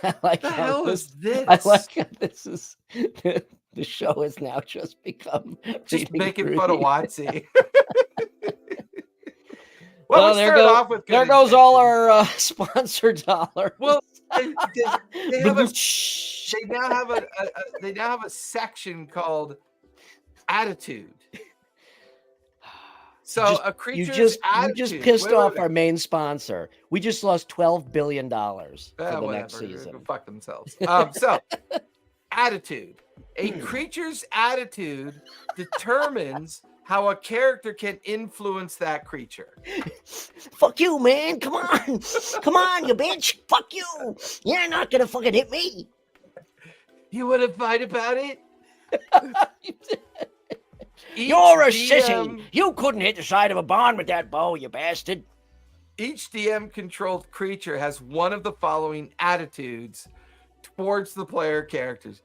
I like What the hell is this? I like how this is the show has now just become just making through fun of these. Watsy. Well, there goes all our sponsor dollars. Well, they now have a section called attitude. So a creature's attitude. You just pissed off our main sponsor. We just lost $12 billion for the next season. Go fuck themselves. So attitude. A creature's attitude determines how a character can influence that creature. Fuck you, man. Come on, you bitch. Fuck you. You're not gonna fucking hit me. You want to fight about it? You're a sissy. You couldn't hit the side of a barn with that bow, you bastard. Each DM-controlled creature has one of the following attitudes towards the player characters.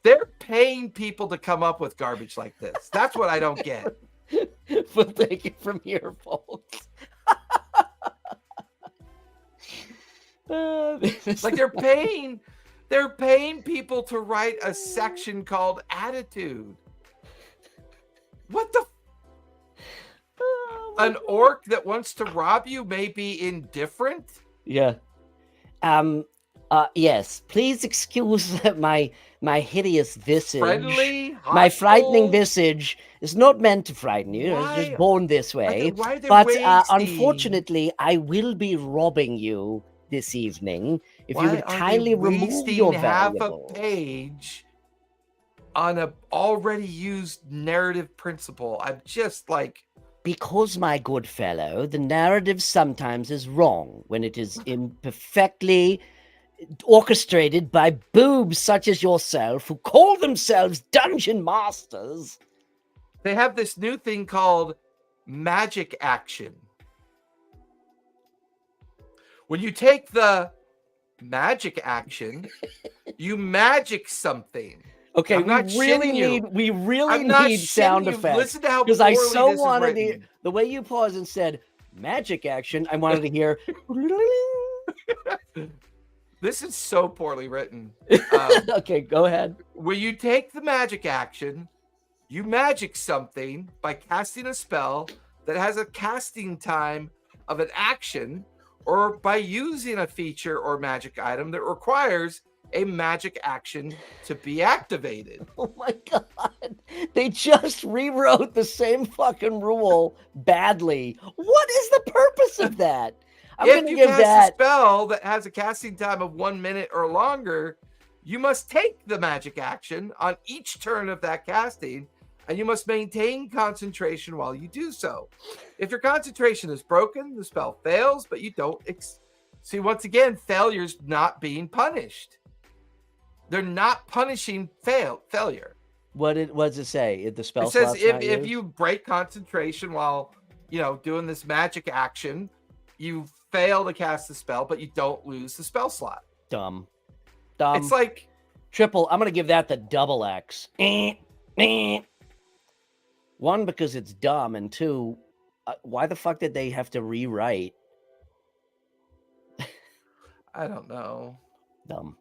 They're paying people to come up with garbage like this. That's what I don't get. We'll take it from here, folks. Like they're paying people to write a section called attitude. What the? An orc that wants to rob you may be indifferent? Yeah. Yes. Please excuse my hideous visage. Friendly, hostile? My frightening visage is not meant to frighten you. Why? It's just born this way. But unfortunately, I will be robbing you this evening if you would kindly remove your valuables. Half a page on an already used narrative principle. I'm just like... Because, my good fellow, the narrative sometimes is wrong when it is imperfectly orchestrated by boobs such as yourself who call themselves dungeon masters. They have this new thing called magic action. When you take the magic action, you magic something. Okay, we really need sound effects. Listen to how because I so wanted to, the way you paused and said magic action, I wanted to hear. This is so poorly written. Okay, go ahead. When you take the magic action, you magic something by casting a spell that has a casting time of an action, or by using a feature or magic item that requires a magic action to be activated. Oh my god. They just rewrote the same fucking rule badly. What is the purpose of that? If you cast a spell that has a casting time of 1 minute or longer, you must take the magic action on each turn of that casting, and you must maintain concentration while you do so. If your concentration is broken, the spell fails, but you don't... See, once again, failure's not being punished. They're not punishing failure. What does it say? The spell it says if you break concentration while doing this magic action, you fail to cast the spell, but you don't lose the spell slot. Dumb. It's like triple. I'm gonna give that the double X. One, because it's dumb, and two, why the fuck did they have to rewrite? I don't know. Dumb.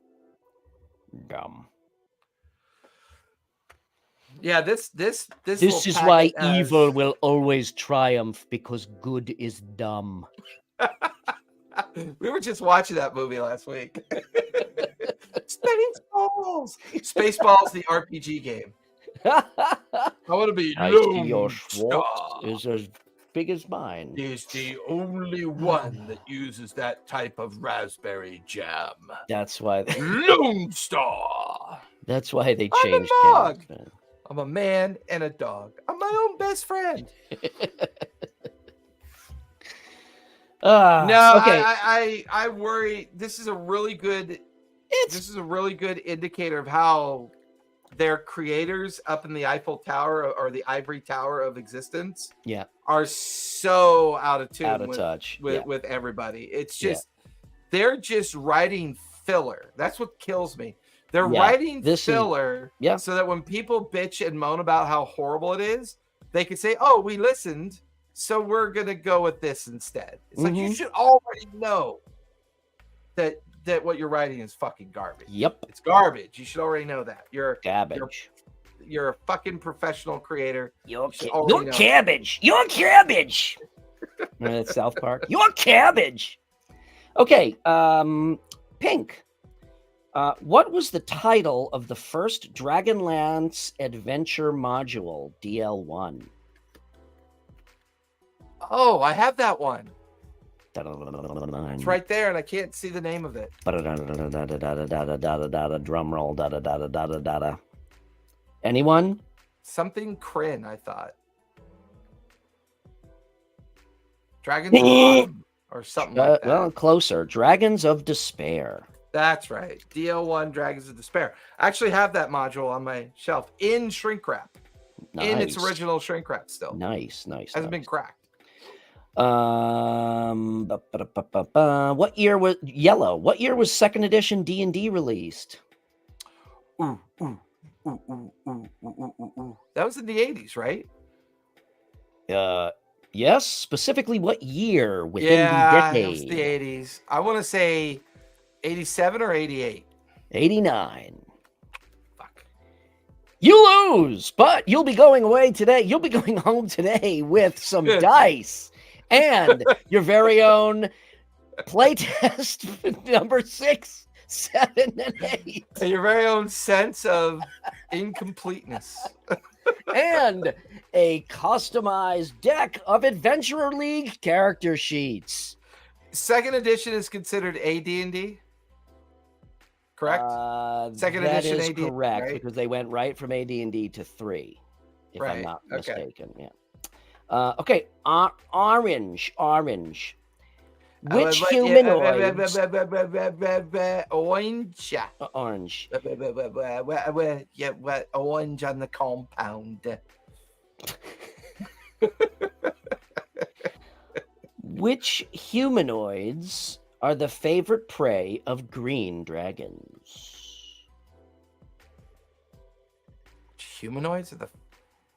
Yeah, this is why evil will always triumph, because good is dumb. We were just watching that movie last week. Spaceballs, the RPG game. I want to be I see your Lone Schwartz Star. is as big as mine. Is the only one that uses that type of raspberry jam. That's why. Lone Star. That's why they I'm a changed dog. him. I'm a man and a dog. I'm my own best friend. No, okay. I worry. This is a really good. This is a really good indicator of how their creators up in the Eiffel Tower or the ivory tower of existence, are so out of tune, out of touch with everybody. It's just they're just writing filler. That's what kills me. They're writing filler so that when people bitch and moan about how horrible it is, they can say, "Oh, we listened, so we're gonna go with this instead." It's like you should already know that what you're writing is fucking garbage. Yep, it's garbage. You should already know that. You're garbage. You're a fucking professional creator. You're cabbage. You're cabbage. That's South Park. You're cabbage. Okay, Pink. What was the title of the first Dragonlance Adventure module, DL1? Oh, I have that one. It's right there, and I can't see the name of it. Drum roll. Anyone? Something Kryn, I thought. Dragons or something like that. Well, closer. Dragons of Despair. That's right. DL1 Dragons of Despair. I actually have that module on my shelf in shrink wrap. Nice. In its original shrink wrap still. Nice. Hasn't been cracked. What year was Yellow? What year was second edition D&D released? That was in the 80s, right? Yes. Specifically, what year within the decade? It was the 80s. I want to say 87 or 88. 89. Fuck. You lose, but you'll be going away today. You'll be going home today with some dice and your very own playtest number 6, 7, and 8. And your very own sense of incompleteness. And a customized deck of Adventurer League character sheets. Second edition is considered AD&D, correct? Second edition is AD&D, correct, right? because they went right from AD&D to 3, if I'm not mistaken. Yeah. Okay, orange. Which humanoids? Orange. Orange. Orange on the compound. Which humanoids are the favorite prey of green dragons? Humanoids are the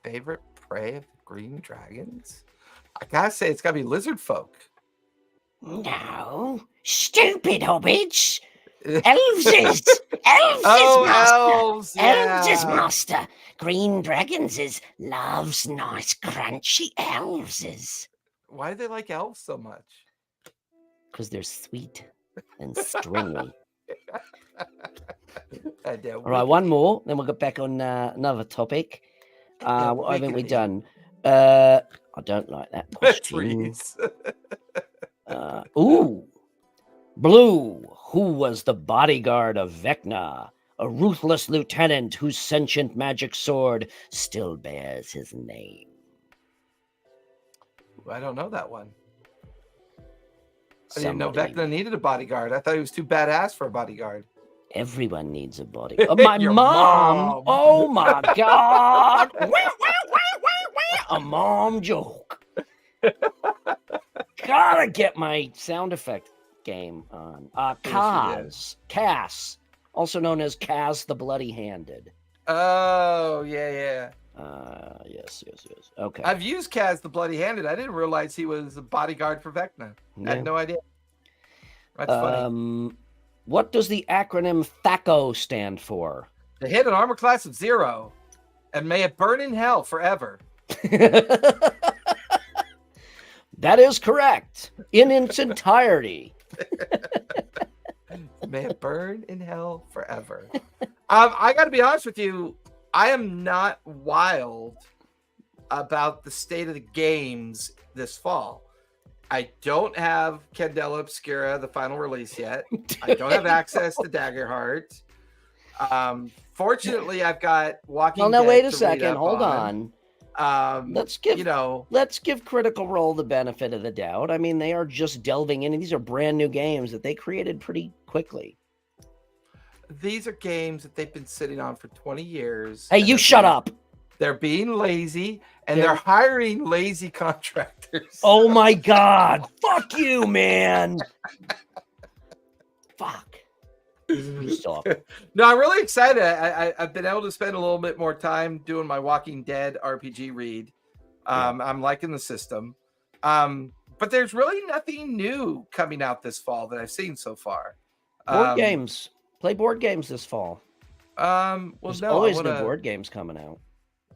favorite prey of green dragons? I gotta say, it's gotta be lizard folk. No, stupid hobbits. Elves is master. Elves, Elves is master. Green dragons is loves nice crunchy elves is. Why do they like elves so much? Because they're sweet and stringy. All right, one more, then we'll get back on another topic. What haven't we done? I don't like that question. Blue. Who was the bodyguard of Vecna? A ruthless lieutenant whose sentient magic sword still bears his name. I don't know that one. I didn't know Vecna needed a bodyguard. I thought he was too badass for a bodyguard. Everyone needs a bodyguard. My mom. Oh my God. A mom joke. Gotta get my sound effect game on. Cass, also known as Kaz the Bloody-Handed. Oh, yeah. Yes. Okay. I've used Kaz the Bloody-Handed. I didn't realize he was a bodyguard for Vecna. I had no idea. That's funny. What does the acronym THACO stand for? To hit an armor class of 0, and may it burn in hell forever. That is correct in its entirety. May it burn in hell forever. I got to be honest with you. I am not wild about the state of the games this fall. I don't have Candela Obscura, the final release yet. I don't have access to Daggerheart. Fortunately, I've got Walking Dead. Well, now wait a second. Hold on. Let's give Critical Role the benefit of the doubt. I mean, they are just delving in, and these are brand new games that they created pretty quickly. These are games that they've been sitting on for 20 years. Hey, you shut up. They're being lazy, and they're hiring lazy contractors. Oh my God. Fuck you, man. Fuck. Stop. No, I'm really excited. I've been able to spend a little bit more time doing my Walking Dead RPG read. I'm liking the system. But there's really nothing new coming out this fall that I've seen so far. Board games. Play board games this fall. There's always new board games coming out.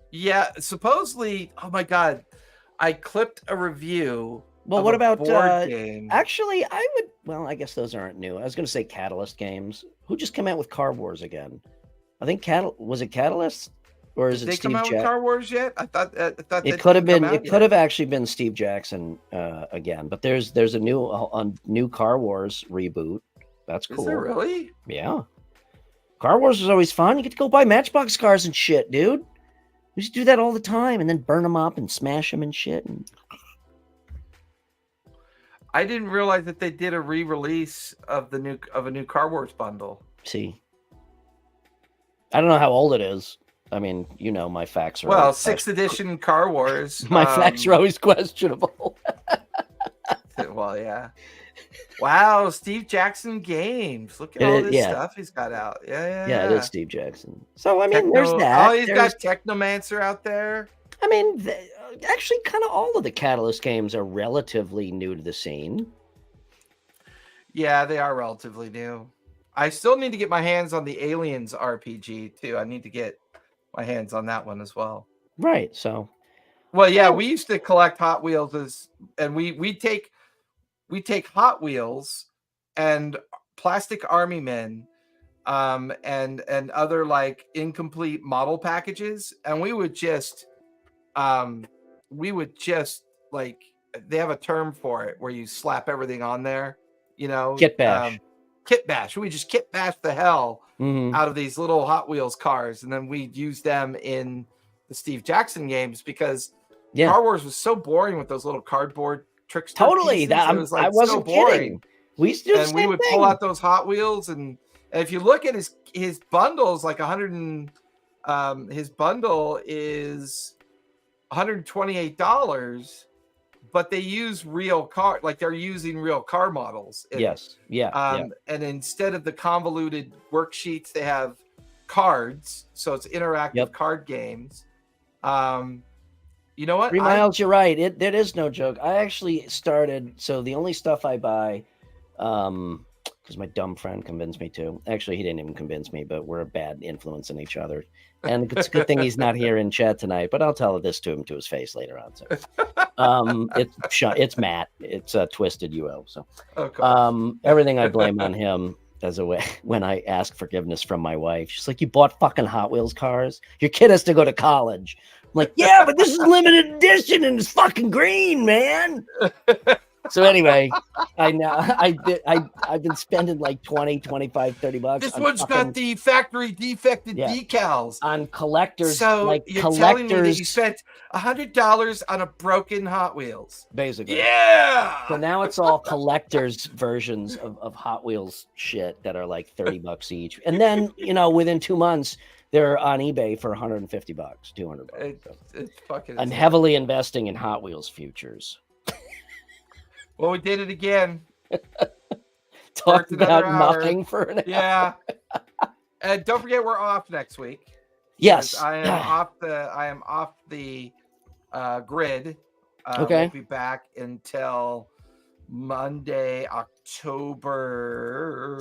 Yeah, supposedly. Oh my God, I clipped a review. Well, what about board game? Actually, I would. Well, I guess those aren't new. I was going to say Catalyst Games. Who just came out with Car Wars again? I think was it Catalyst, or is it Steve come out with Car Wars yet? I thought it could have been. It could have actually been Steve Jackson again. But there's a new Car Wars reboot. That's cool. Is there really? Yeah. Car Wars is always fun. You get to go buy Matchbox cars and shit, dude. We used to do that all the time, and then burn them up and smash them and shit. I didn't realize that they did a re-release of a new Car Wars bundle. See, I don't know how old it is. I mean, my facts are 6th edition Car Wars. My facts are always questionable. Well, yeah. Wow, Steve Jackson Games. Look at all this stuff he's got out. Yeah, it is Steve Jackson. So I mean, there's that. Oh, he's got Technomancer out there. I mean, actually, kind of all of the Catalyst games are relatively new to the scene. Yeah, they are relatively new. I still need to get my hands on the Aliens RPG too. I need to get my hands on that one as well. Right. So. Well, yeah, we used to collect Hot Wheels and we take Hot Wheels and Plastic Army Men, and other like incomplete model packages, and we would just like, they have a term for it where you slap everything on there, kit bash. Kit bash. We just kit bash the hell out of these little Hot Wheels cars, and then we'd use them in the Steve Jackson games because Car Wars was so boring with those little cardboard trickster. Totally. Pieces. I wasn't kidding. We used to do the same we would thing. Pull out those Hot Wheels, and if you look at his bundles, like his bundle is $128, but they use real car, like they're using real car models. Yes. Yeah. And instead of the convoluted worksheets, they have cards, so it's interactive card games. You know what? 3 Miles, you're right. It is no joke. I actually started. So the only stuff I buy, because my dumb friend convinced me to. Actually, he didn't even convince me, but we're a bad influence on each other. And it's a good thing he's not here in chat tonight. But I'll tell this to him to his face later on. So, it's Matt. It's a twisted UO. So, everything I blame on him. As a way, when I ask forgiveness from my wife, she's like, "You bought fucking Hot Wheels cars. Your kid has to go to college." I'm like, "Yeah, but this is limited edition and it's fucking green, man." So anyway, I've been spending like 20, 25, 30 bucks. This one's got the factory defected decals on collectors. So like you're collectors, telling me that you spent $100 on a broken Hot Wheels, basically. Yeah. So now it's all collectors versions of Hot Wheels shit that are like $30 each, and then within 2 months they're on eBay for $150, $200. It's fucking. I'm heavily investing in Hot Wheels futures. Well, we did it again. Talked about nothing for an hour. Yeah. And don't forget, we're off next week. Yes. I am off the grid. Okay. We'll be back until Monday, October.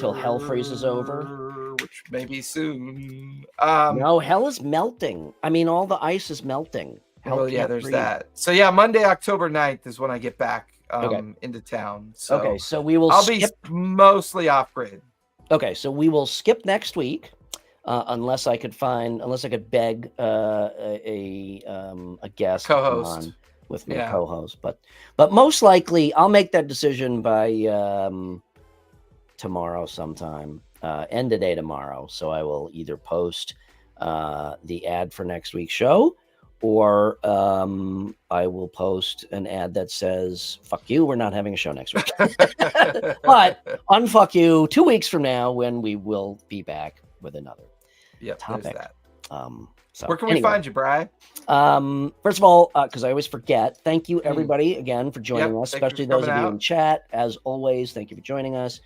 Till hell freezes over. Which may be soon. No, hell is melting. I mean, all the ice is melting. Well, yeah, there's that. So yeah, Monday, October 9th is when I get back into town. So so we will I'll be mostly off grid. Okay, so we will skip next week. unless I could beg a guest to come Co-host. on with me, Yeah. co-host. But most likely, I'll make that decision by tomorrow sometime, end of day tomorrow. So I will either post the ad for next week's show, or I will post an ad that says, fuck you, we're not having a show next week. But unfuck you 2 weeks from now, when we will be back with another topic. There's that. So where can we find you, Bri? First of all, because I always forget, thank you everybody again for joining us, especially those of you in chat. As always, thank you for joining us.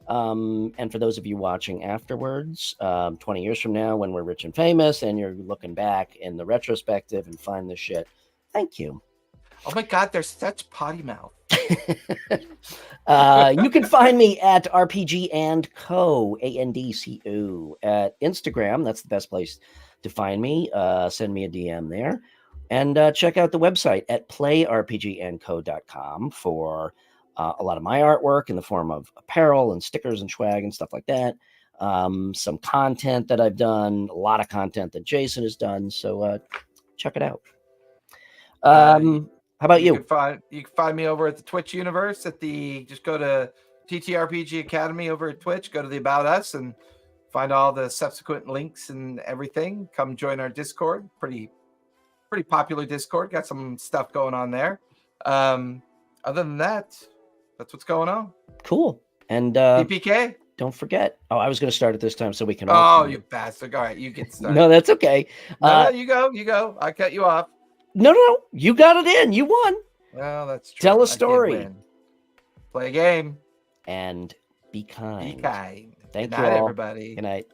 And for those of you watching afterwards, 20 years from now, when we're rich and famous and you're looking back in the retrospective and find this shit, thank you. Oh my God, there's such potty mouth. You can find me at RPG&Co, ANDCO, at Instagram. That's the best place to find me. Send me a DM there. And check out the website at playrpgandco.com for a lot of my artwork in the form of apparel and stickers and swag and stuff like that. Some content that I've done, a lot of content that Jason has done. So check it out. How about you? You can find me over at the Twitch universe just go to TTRPG Academy over at Twitch, go to the About Us and find all the subsequent links and everything. Come join our Discord. Pretty popular Discord. Got some stuff going on there. Other than that, that's what's going on. Cool. And PPK. Don't forget. Oh, I was going to start it this time so we can. Oh, you bastard! All right, you get started. No, that's okay. No, you go. I cut you off. No, you got it in. You won. Well, that's true. Tell a story. Play a game. And be kind. Be kind. Thank Good you night, all. everybody. Good night.